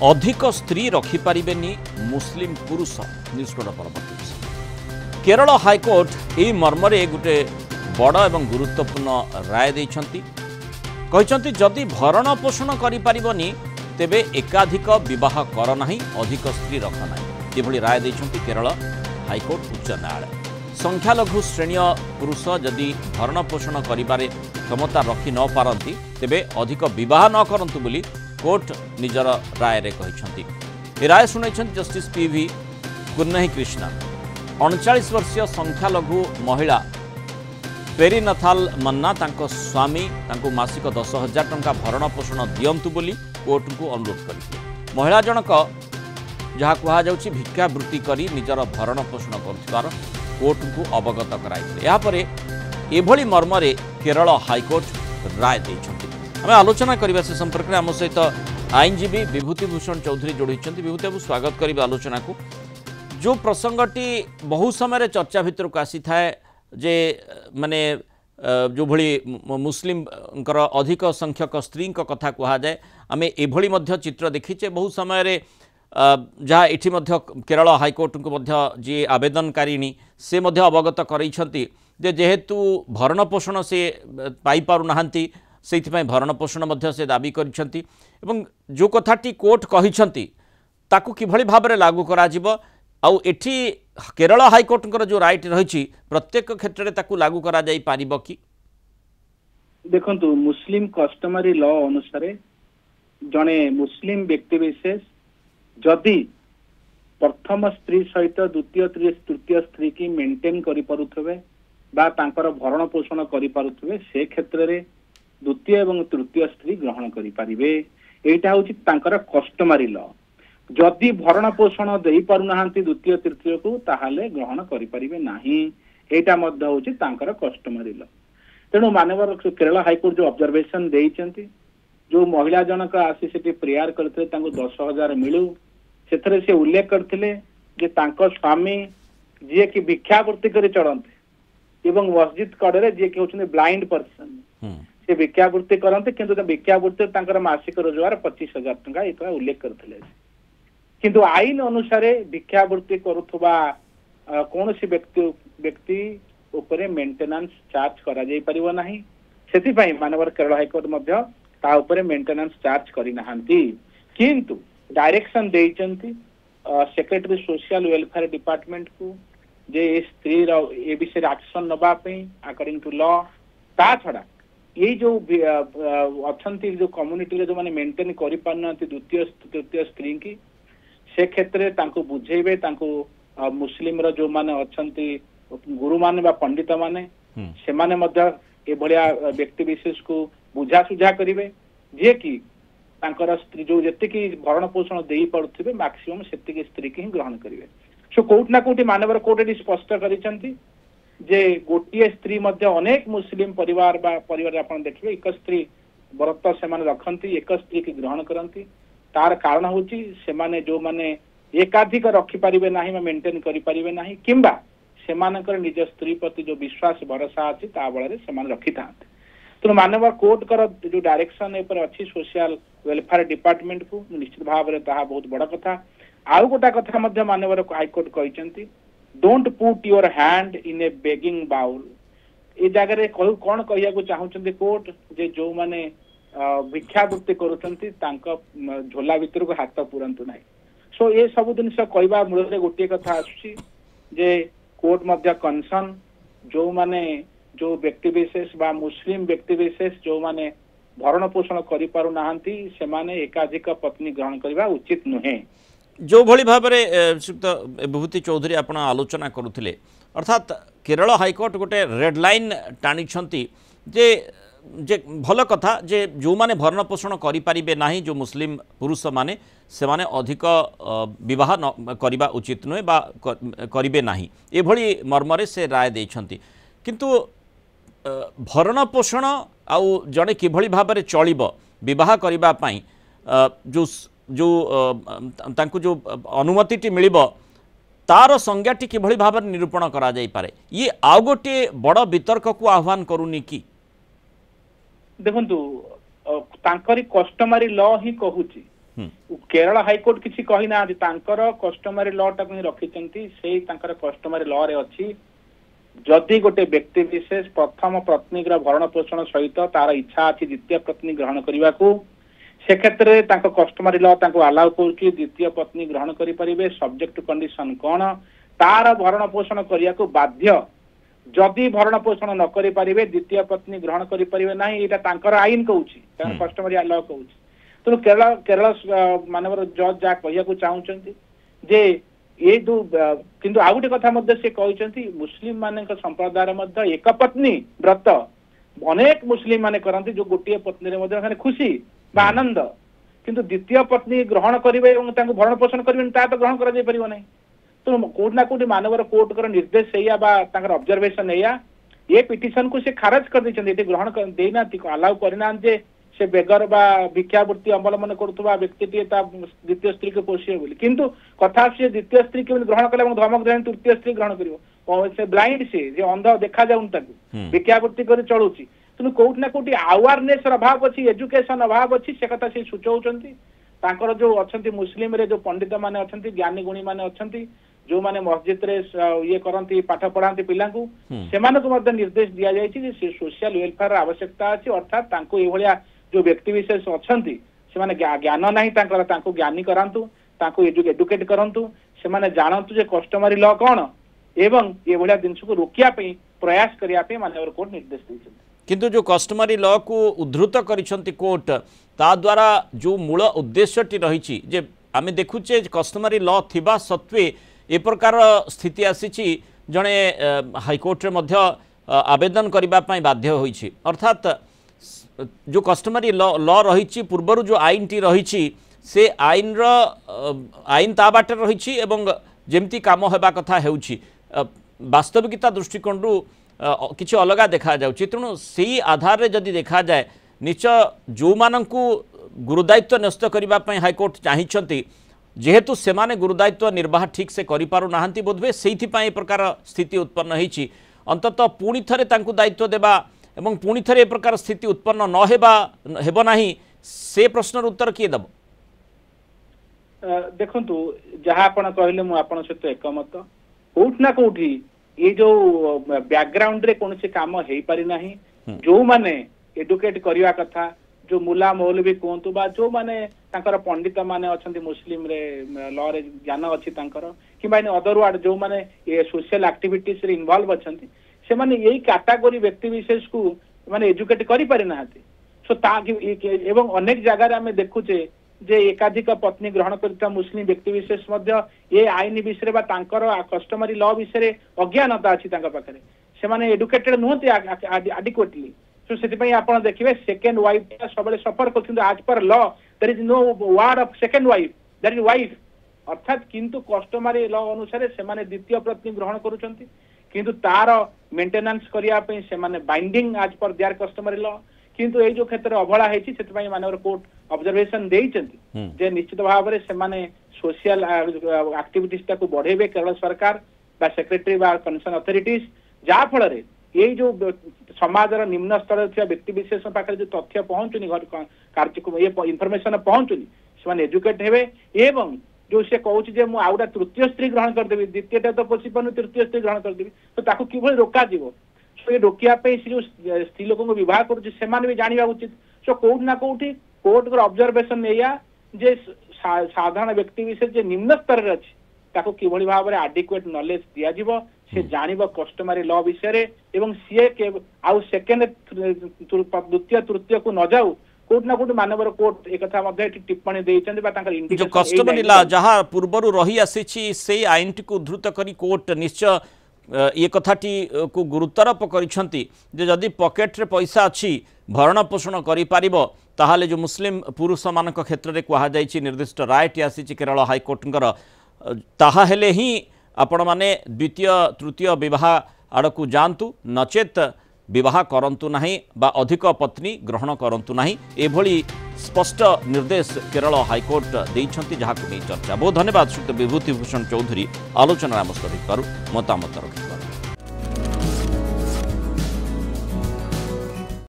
अधिक स्त्री रखिपारे मुस्लिम पुरुष न्यूज़ परवर्ती केरल हाइकोर्ट यह मर्मरे गोटे बड़ एवं गुरुत्वपूर्ण राय देते जदि भरण पोषण करिपारिबनी तेबे एकाधिक विवाह कर नाही अधिक स्त्री रख नाही एभली राय देते केरल हाइकोर्ट उच्च न्यायालय। संख्यालघु श्रेणी पुरुष जदि भरण पोषण करिबारे क्षमता रखि न पारंती तेबे अधिक विवाह न करंतु बोली कोर्ट निजर राय रे कहिसंती। राय सुनाइछंती जस्टिस पीवी कुन्नही कृष्णा। 39 वर्षीय संख्यालघु महिला पेरीनथाल मन्ना तांको स्वामी तांको मासिक 10,000 टंका भरण पोषण दियंतु बोली कोर्ट को अनुरोध करथिले। महिला जनक जहाँ कहा जाउछि भिक्षावृत्ति करी निजर भरण पोषण करथिबार कोर्ट को अवगत कराइथिले। या परे एभली मर्मरे केरल हाइकोर्ट राय दैछंती। आम आलोचना करबा से संपर्क में आम सहित आईनजीवी विभूतिभूषण चौधरी जोड़ी। विभूति बाबू स्वागत करेंगे आलोचना को। जो प्रसंगटी बहु समय चर्चा भितर को आसी थाए जे माने जो भली मुस्लिम अधिक संख्यक स्त्री कथा कह जाए आम एभली चित्र देखीचे बहु समय जहाँ एठी केरल हाइकोर्ट को जी आवेदनकारिणी से अवगत करैछंती जे जेहेतु भरण पोषण से पाई पारु नाहंती से भरण पोषण से दाबी करिछंती एवं जो कथाटी कोर्ट कहिछंती ताकू किभली भाबरे लागू करा जिवो आउ एठी केरल हाइकोर्ट जो राइट रही प्रत्येक क्षेत्र में ताकू लागू करा जाई पारिबो कि? देखंतु मुस्लिम कस्टमरी लॉ अनुसार जने मुस्लिम व्यक्ति विशेष जदि प्रथम स्त्री सहित द्वितीय तृतीय स्त्री की मेंटेन करि पारुथबे बा तांकर भरण पोषण करि पारुथबे से क्षेत्र रे द्वितीय एवं तृतीय स्त्री ग्रहण करि पारिबे। एटा होछि तांकर कस्टमरी लॉ। जदि भरण पोषण देई पारु नाहंती द्वितीय तृतीय को ताहाले ग्रहण करि पारिबे नाही। एटा मध्य होछि तांकर कस्टमरी लॉ। तेणु मानवर केरल हाइकोर्ट जो ऑब्जर्वेशन देइचंती जो महिला जनक आसी सेठी प्रेयर करथे तांको 10,000 मिलू सेथरे से उल्लेख करथिले जे तांको स्वामी जे कि भिक्षावृत्ति करि चढ़ंते एवं मस्जिद कड़े जे कि होछन ब्लाइंड पर्सन से भिक्षावृत्ति करते किंतु भिक्षावृत्ति तांकर मासिक रोजगार 25,000 टंका एक उल्लेख करथिले। किंतु आईन अनुसार भिक्षावृत्ति करुथबा कौन सी व्यक्ति उपरे मेंटेनेंस चार्ज करा जाई परिबो नाही। सेति पई मानवर केरल हाइकोर्ट मध्य ता उपरे मेंटेनेंस चार्ज करि नाहंती किंतु डायरेक्शन देइचंती सेक्रेटरी सोशल वेलफेयर डिपार्टमेंट को जे स्त्री ए विषय एक्शन नबा पई अकॉर्डिंग टू लॉ। ता छडा ये जो अछंती जो कम्युनिटी जो माने मेंटेन करि पारनांती द्वितीय तृतीय स्त्री की से क्षेत्र तांको बुझेबे तांको मुस्लिम रो जो माने अछंती गुरु माने बा पंडित माने से माने मध्य ए भलिया व्यक्ति विशेष को बुझा सुझा करिवे जे कि तांकर स्त्री जो जत्ते की भरण पोषण देई पड़थिबे मैक्सिमम सेत्ते की स्त्री की ग्रहण करिवे। सो कोर्ट ना कोर्ट मानवर कोर्ट एडी स्पष्ट करिसंती जे गोटिए स्त्री मध्य अनेक मुस्लिम परिवार बा परिवार आपण देखिबे एक स्त्री व्रत से माने रखंती एक स्त्री की ग्रहण करंती। तार कारण होची से माने जो माने एकाधिक रखि परिबे नाही मा मेंटेन करि परिबे नाही किंबा से मानकर निज स्त्री प्रति जो विश्वास भरोसा अछि ता बळे से मान रखि थांते। तो मानव कोर्ट कर जो डायरेक्शन ए पर अछि सोशल वेलफेयर डिपार्टमेंट को निश्चित भाव रे ताहा बहुत बड़ा कथा। आउ गोटा कथा मध्य मानवर हाईकोर्ट कहिसंती don't put your hand in a begging bowl. ए जगह रे कोन कहिया को चाहुचंती कोर्ट जे जो माने भिक्षावृत्ति करूचंती तांका झोला भीतर को हाथ पुरंतु नाही। सो ए सब दिन से कहबा मूल रे गोटे कथा आछि जे कोर्ट मध्य कंसर्न जो माने जो व्यक्ति विशेष बा मुस्लिम व्यक्ति विशेष जो माने भरण पोषण करि पारु नाहंती से माने एकाधिक पत्नी ग्रहण करबा उचित नुहे। जो भली भाबरे श्रीयुक्त विभूति चौधरी आपण आलोचना करुथिले अर्थात केरल हाइकोर्ट गोटे रेड लाइन टाणी जे भल कथा जे जो माने भरण पोषण करि पारिबे नाही जो मुस्लिम पुरुष माने से माने अधिक विवाह करिबा उचित नुहे बा करिबे नाही एभली मर्मरे से राय दैछंती। किंतु भरण पोषण आउ जड़े किभली भाबरे चलिबो विवाह करिबा पई जो जो तांको जो अनुमति मिलिबो तार संज्ञाटी किभली भाबरे निरूपण करा जाई पारे ये आउ गोटे बड़ वितर्क को आह्वान करूनी कि? देखंतु तांकरी कस्टमरी लॉ ही कहूची केरल हाईकोर्ट किसी कही ना कस्टमरी लॉ टाक रखिंट से कस्टमरी लॉ रे अच्छी जदि गोटे व्यक्ति विशेष प्रथम पत्नी भरण पोषण सहित तार इच्छा अच्छी द्वितीय पत्नी ग्रहण करने को से क्षेत्र में कस्टमरी लॉ अलाउ कर द्वितीय पत्नी ग्रहण करें सब्जेक्ट टू कंडीशन कौन तार भरण पोषण करने को बाध्य जदि भरण पोषण न करें द्वितीय पत्नी ग्रहण करें ना यहाँ आईन कहूँ कस्टमरी लॉ कहूँ तेणु केरल केरल मानवर जज जहाँ कहू चाहते जे ये जो किंतु आउ गोटे कथा से कहते मुस्लिम मान संप्रदाय एक पत्नी व्रत अनेक मुस्लिम माने करती जो गोटे पत्नी खुशी बा आनंद किंतु द्वितीय पत्नी ग्रहण करेंगे भरण पोषण करेंगे तो ग्रहण कर ना तो कोटना कोटी मानवर कोर्ट कर निर्देश ऑब्जर्वेशन ये पिटिशन को से खारज कर देते ग्रहण देना अलाउ करना से बेगर बा भिक्षावृत्ति अवलंबन करुवा व्यक्ति द्वितीय स्त्री को पोषे बोली किंतु कथा से द्वितीय स्त्री के ग्रहण कले धमक देने तृतीय स्त्री ग्रहण कर ब्लाइंड से अंध देखा जाऊन भिक्षावृत्ति कर चलुची तेणु कोटना कोटी अवेयरनेस अभाव अच्छी एजुकेशन अभाव अच्छी से कथा से सूचौଛନ୍ତି तांकर जो अच्छा मुस्लिम रे जो पंडित माने अच्छा ज्ञानी गुणी माने अच्छा जो माने मस्जिद रे ये करती पाठ पढ़ाती पिला से निर्देश दि जाए सोशल वेलफेयर आवश्यकता अच्छी अर्थात ये जो व्यक्ति विशेष अच्छा से ज्ञान ना ज्ञानी करातु एडुकेट करतु से जानतु जे कस्टमरी लॉ कौन एवं ये भाया जिनस को रोकिया प्रयास करने मानव कोर्ट निर्देश देते किंतु जो कस्टमरी लॉ को उद्धृत करिसंती कोर्ट ता द्वारा जो मूल उद्देश्यटी रही जे आमे देखुचे कस्टमरी लॉ थिबा सत्वे ए प्रकार स्थिति आसीची जणे हाईकोर्ट रे मध्य आवेदन करबा पई बाध्य होईची अर्थात जो कस्टमरी लॉ रही पूर्वर जो आईन टी रही से आईन आईन ता बाटे रही एवं जेमती काम हेबा कथा हेउची वास्तविकता दृष्टिकोण किसी अलग देखा जाउची तेणु से आधार जदि देखा जाए निश्चय जो मानंकु गुरुदायित्व न्यस्त करने हाईकोर्ट चाहिए जेहेतु सेमाने गुरुदायित्व निर्वाह ठीक से करि पारु नाहंती बोधवे से प्रकार स्थिति उत्पन्न होईची अंततः पुणी थरे तांकु दायित्व देबा एवं पुणी थरे प्रकार स्थिति उत्पन्न न हेबा हेबो नाही से प्रश्नर उत्तर किए दब देखंतु जहाँ आपण कहले मु आपण सहित एकमत कोठ ना कोठी ये जो बैकग्राउंड रे कौन से काम हो पारि नाही जो माने एडुकेट करिया कथा जो मुला मौलवी कहतु बा जो माने तांकर पंडित माने अछंती मुस्लिम रे लॉ रे ज्ञान अछि तांकर कि माने अदर वर्ड जो माने ये सोशल एक्टिविटीज रे इन्वॉल्व अछंती से माने यही कैटेगरी व्यक्ति विशेष को माने एजुकेट करि पारि नाहंती सो ता एवं अनेक जगह रे हमें देखुचे जे एकाधिक पत्नी ग्रहण करता मुस्लिम व्यक्ति विशेष मध्य ये आईन विषय बा तांकर कस्टमरी लॉ विषय अज्ञानता अछि तांका पाखरे से माने एडुकेटेड नहुंती एडिक्वेटली सो सेति आप देखिए सेकेंड वाइफ सब सफर कर as per law there is no word of second wife that is wife अर्थात किंतु कस्टमरी लॉ अनुसार से माने द्वितीय पत्नी ग्रहण करूछंती किंतु तार मेंटेनेंस करिया पे से माने बाइंडिंग आज पर देयर कस्टमरी लॉ किंतु ये जो क्षेत्र अवहेला हेछि सेति मानवर कोर्ट ऑब्जर्वेशन देइछंती जे निश्चित भाव रे से माने सोशल एक्टिविटीज को बढ़ेबे केरल सरकार बा सेक्रेटरी बा कंसर्न अथॉरिटीज जा फल रे ये जो समाज निम्न स्तर व्यक्ति विशेष पाखे जो तथ्य पहुंचुनी घर कार्यक्रम ये इनफॉरमेशन पहुंचुनी से एजुकेट हेबे एवं जो से कहूँ जे मु आउटा तृतीय स्त्री ग्रहण करदेवी द्वितीय तो पोषी पानु तृतीय स्त्री ग्रहण करदेवी तो ताकू किभଳି रोका जीवो सो ये रोकिया पे जो स्त्री लोगों को विवाह करूची सेमान भी जानिबा उचित सो कोठ ना कोठी कोर्ट को ऑब्जर्वेशन एया जे साधारण व्यक्ति विशेष जे निम्न स्तर रे अछि ताकू किभଳି भाव रे एडिक्वेट नॉलेज दिया जीवो से जानिबा कस्टमरी लॉ विषय रे एवं सीए के आउ सेकेंड द्वितीय तृतीय को न जाऊ कोर्ट ना कोर्ट मानवर कोर्ट एक कथा मध्ये टिप्पणी देइछन्ति बा तांकर इंडिकेशन जो कस्टमरी लॉ जहां पूर्वरु रही आसीछि से आईन टी को उद्धृत करी कोर्ट निश्चय ये कथाटी को गुरुत्वारोप करिसंति जे जदि पॉकेट रे पैसा अछि भरण पोषण करि पारिबो ताहाले जो मुस्लिम पुरुष मानक क्षेत्र रे कहा जाइछि निर्दिष्ट रायटी आसीछि केरल हाई कोर्टकर ताहा हेले ही आपण माने द्वितीय तृतीय विवाह आड़कू जातु नचेत विवाह करंतु नाही बा अधिक पत्नी ग्रहण करंतु नाही एभली स्पष्ट निर्देश केरल हाईकोर्ट देइछंती जहाकू नै चर्चा। बहुत धन्यवाद श्री विभूति भूषण चौधरी आलोचना मत मतामत रखि।